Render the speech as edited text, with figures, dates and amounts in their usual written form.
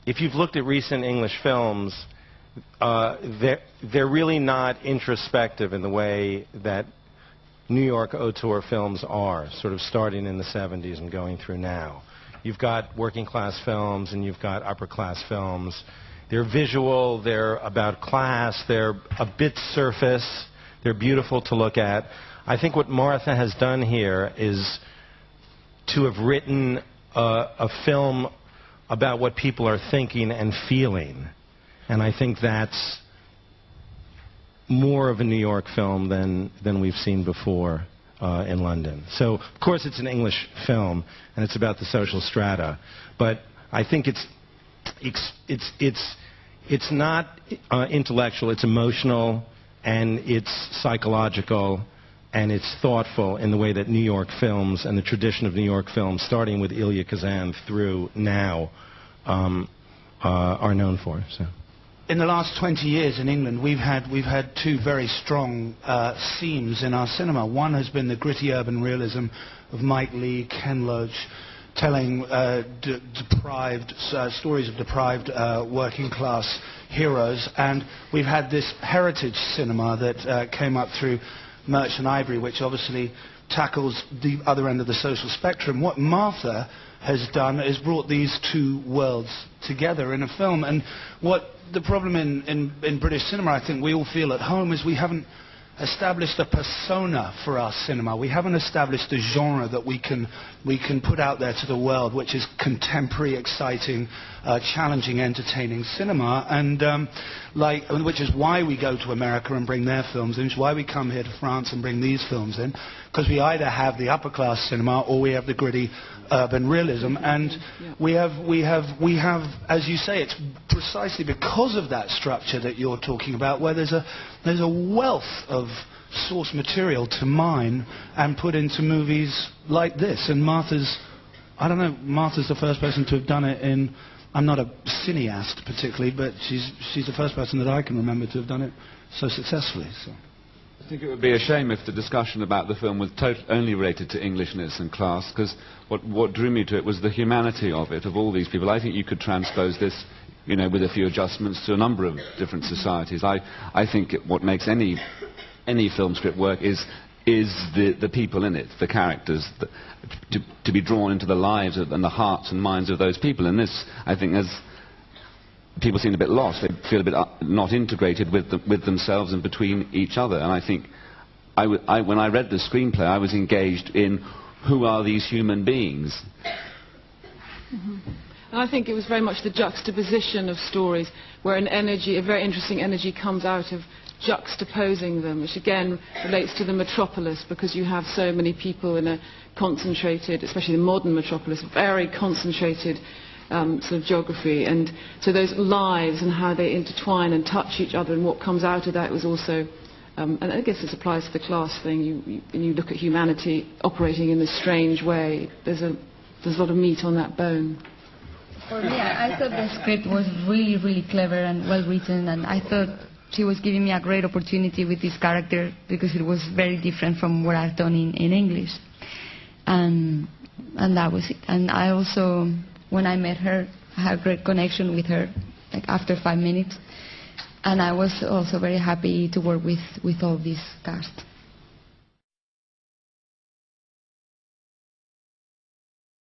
if you've looked at recent English films, they're really not introspective in the way that New York auteur films are, sort of starting in the 70s and going through now. You've got working class films and you've got upper class films. They're visual, they're about class, they're a bit surface, they're beautiful to look at. I think what Martha has done here is to have written a film about what people are thinking and feeling. And I think that's more of a New York film than we've seen before in London. So, of course, it's an English film, and it's about the social strata. But I think it's not intellectual, it's emotional, and it's psychological, and it's thoughtful in the way that New York films and the tradition of New York films, starting with Elia Kazan through now, are known for. So. In the last 20 years in England, we've had two very strong themes in our cinema. One has been the gritty urban realism of Mike Leigh, Ken Loach, telling stories of deprived working class heroes. And we've had this heritage cinema that came up through Merchant Ivory, which obviously tackles the other end of the social spectrum. What Martha has done is brought these two worlds together in a film. And what the problem in British cinema, I think we all feel at home, is we haven't established a persona for our cinema. We haven't established a genre that we can put out there to the world, which is contemporary, exciting, challenging, entertaining cinema, and which is why we go to America and bring their films in, which is why we come here to France and bring these films in, because we either have the upper class cinema or we have the gritty urban realism, and we have, as you say, it's precisely because of that structure that you're talking about, where there's a wealth of source material to mine and put into movies like this. And Martha's, I don't know, Martha's the first person to have done it in, I'm not a cineast particularly, but she's the first person that I can remember to have done it so successfully. So. I think it would be a shame if the discussion about the film was only related to Englishness and class, because what drew me to it was the humanity of it, of all these people. I think you could transpose this, you know, with a few adjustments to a number of different societies. I think what makes any film script work is the people in it, the characters, to be drawn into the lives and the hearts and minds of those people. And this, I think, as people seem a bit lost, they feel a bit not integrated with themselves and between each other. And I think when I read the screenplay, I was engaged in who are these human beings. Mm-hmm. And I think it was very much the juxtaposition of stories, where a very interesting energy comes out of juxtaposing them, which again relates to the metropolis, because you have so many people in a concentrated, especially the modern metropolis, very concentrated sort of geography, and so those lives and how they intertwine and touch each other, and what comes out of that was also, and I guess this applies to the class thing, you look at humanity operating in this strange way, there's a lot of meat on that bone. For me, I thought the script was really, really clever and well written, and I thought she was giving me a great opportunity with this character, because it was very different from what I've done in English, and that was it. And I also, when I met her, I had a great connection with her, like after 5 minutes, and I was also very happy to work with all this cast.